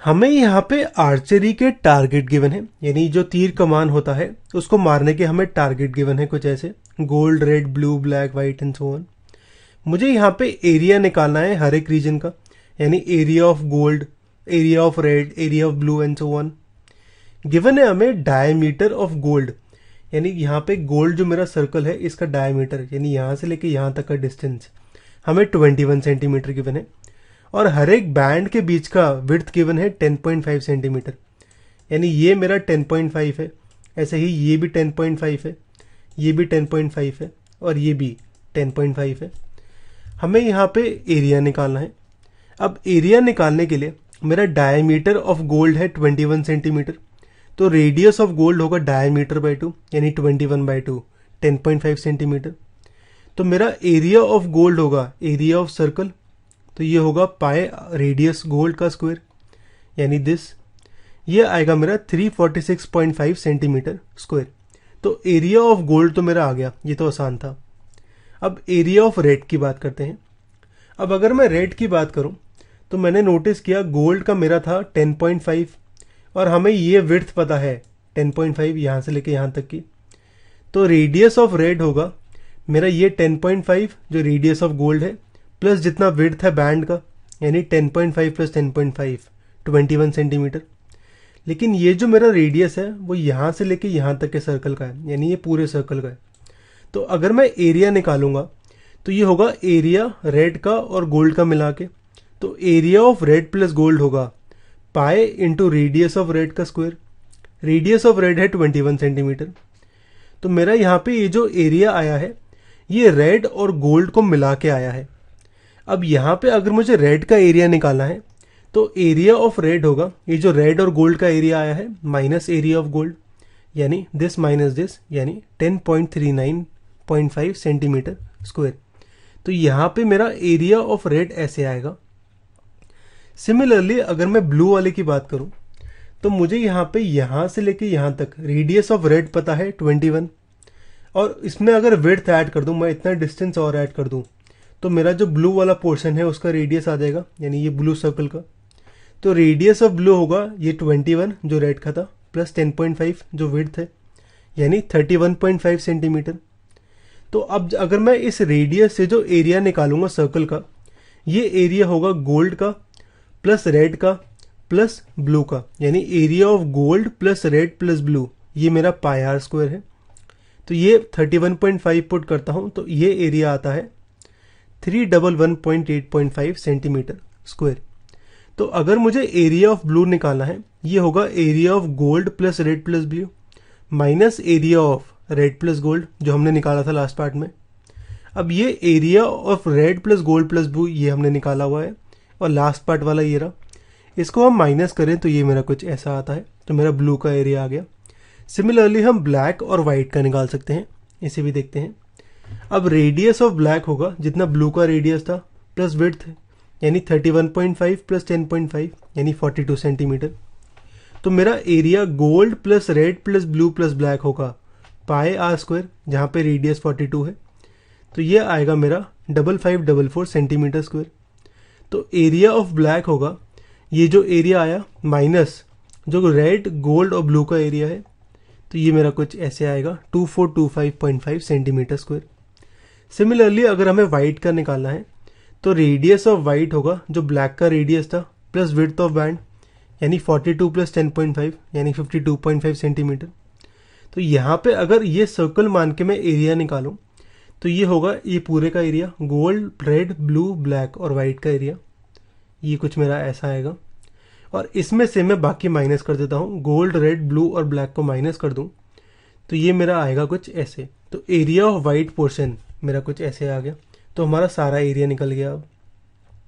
हमें यहाँ पे आर्चरी के टारगेट गिवन है, यानी जो तीर कमान होता है उसको मारने के हमें टारगेट गिवन है कुछ ऐसे, gold, red, blue, black, white and so on. मुझे यहाँ पे एरिया निकालना है हर एक रीजन का, यानी area of gold, area of red, area of blue and so on. Given है हमें डायमीटर ऑफ गोल्ड, यानी यहाँ पे गोल्ड जो मेरा सर्कल है इसका डायमीटर, यानी यहाँ से लेके यहाँ तक का डिस्टेंस हमें 21 सेंटीमीटर गिवन है। और हर एक बैंड के बीच का विड्थ गिवन है 10.5 सेंटीमीटर, यानी ये मेरा 10.5 है, ऐसे ही ये भी 10.5 है, ये भी 10.5 है और ये भी 10.5 है। हमें यहाँ पे एरिया निकालना है। अब एरिया निकालने के लिए मेरा डायमीटर ऑफ गोल्ड है 21 सेंटीमीटर, तो रेडियस ऑफ गोल्ड होगा डायमीटर बाई 2, यानी 21/2 10.5 सेंटीमीटर। तो मेरा एरिया ऑफ गोल्ड होगा एरिया ऑफ सर्कल, तो ये होगा पाई रेडियस गोल्ड का स्क्वायर, यानी दिस, ये आएगा मेरा 346.5 सेंटीमीटर स्क्वायर। तो एरिया ऑफ गोल्ड तो मेरा आ गया, ये तो आसान था। अब एरिया ऑफ रेड की बात करते हैं। अब अगर मैं रेड की बात करूं तो मैंने नोटिस किया गोल्ड का मेरा था 10.5 और हमें ये विड्थ पता है 10.5 यहाँ से लेके यहाँ तक की, तो रेडियस ऑफ रेड होगा मेरा ये 10.5 जो रेडियस ऑफ गोल्ड है प्लस जितना विड्थ है बैंड का, यानी 10.5 प्लस 10.5 21 सेंटीमीटर। लेकिन ये जो मेरा रेडियस है वो यहाँ से लेके यहाँ तक के सर्कल का है, यानी ये पूरे सर्कल का है। तो अगर मैं एरिया निकालूंगा तो ये होगा एरिया रेड का और गोल्ड का मिला के, तो area of red plus gold होगा pi into radius of red का स्क्वायर। रेडियस ऑफ रेड है 21 सेंटीमीटर, तो मेरा यहाँ पे ये जो एरिया आया है ये रेड और गोल्ड को मिला के आया है। अब यहाँ पे अगर मुझे रेड का एरिया निकालना है तो एरिया ऑफ रेड होगा ये जो रेड और गोल्ड का एरिया आया है माइनस एरिया ऑफ गोल्ड, यानी दिस माइनस दिस, यानी 10.39.5 सेंटीमीटर स्क्वायर। तो यहाँ पे मेरा एरिया ऑफ रेड ऐसे आएगा। सिमिलरली अगर मैं ब्लू वाले की बात करूं तो मुझे यहाँ पे यहाँ से लेके यहाँ तक रेडियस ऑफ रेड पता है 21, और इसमें अगर विड्थ ऐड कर दूं, मैं इतना डिस्टेंस और ऐड कर दूं, तो मेरा जो ब्लू वाला पोर्शन है उसका रेडियस आ जाएगा, यानी ये ब्लू सर्कल का। तो रेडियस ऑफ ब्लू होगा ये 21 जो रेड का था प्लस 10.5 जो विड्थ है, यानी 31.5 सेंटीमीटर। तो अब अगर मैं इस रेडियस से जो एरिया निकालूंगा सर्कल का, ये एरिया होगा गोल्ड का प्लस रेड का प्लस ब्लू का, यानी area of gold plus red plus blue, ये मेरा पाई आर स्क्वायर है। तो ये 31.5 पुट करता हूं तो ये एरिया आता है 311.8.5 सेंटीमीटर स्क्वायर। तो अगर मुझे एरिया ऑफ ब्लू निकालना है, ये होगा area of gold plus red plus blue minus area of red plus gold जो हमने निकाला था लास्ट पार्ट में। अब ये area of red plus gold plus blue ये हमने निकाला हुआ है, और लास्ट पार्ट वाला ये रहा, इसको हम माइनस करें तो ये मेरा कुछ ऐसा आता है, तो मेरा ब्लू का एरिया आ गया। सिमिलरली हम ब्लैक और वाइट का निकाल सकते हैं, इसे भी देखते हैं। अब रेडियस ऑफ ब्लैक होगा जितना ब्लू का रेडियस था प्लस विड्थ, यानी 31.5 प्लस 10.5 यानी 42 सेंटीमीटर। तो मेरा area gold plus red plus blue plus black होगा पाई आर स्क्वायर, जहाँ पे रेडियस 42 है, तो ये आएगा मेरा 5544 सेंटीमीटर स्क्वायर। तो एरिया ऑफ ब्लैक होगा ये जो एरिया आया माइनस जो रेड गोल्ड और ब्लू का एरिया है, तो ये मेरा कुछ ऐसे आएगा 2425.5 सेंटीमीटर स्क्वायर। सिमिलरली अगर हमें वाइट का निकालना है तो रेडियस ऑफ वाइट होगा जो ब्लैक का रेडियस था प्लस विड्थ ऑफ बैंड, यानी 42 प्लस 10.5 यानी 52.5 सेंटीमीटर। तो यहाँ पे अगर ये सर्कल मान के मैं एरिया निकालूं तो ये होगा ये पूरे का area, gold, red, blue, black और वाइट का एरिया, ये कुछ मेरा ऐसा आएगा। और इसमें से मैं बाकी माइनस कर देता हूँ, गोल्ड, रेड, ब्लू और ब्लैक को माइनस कर दूँ तो ये मेरा आएगा कुछ ऐसे। तो एरिया ऑफ वाइट पोर्शन मेरा कुछ ऐसे आ गया, तो हमारा सारा एरिया निकल गया अब।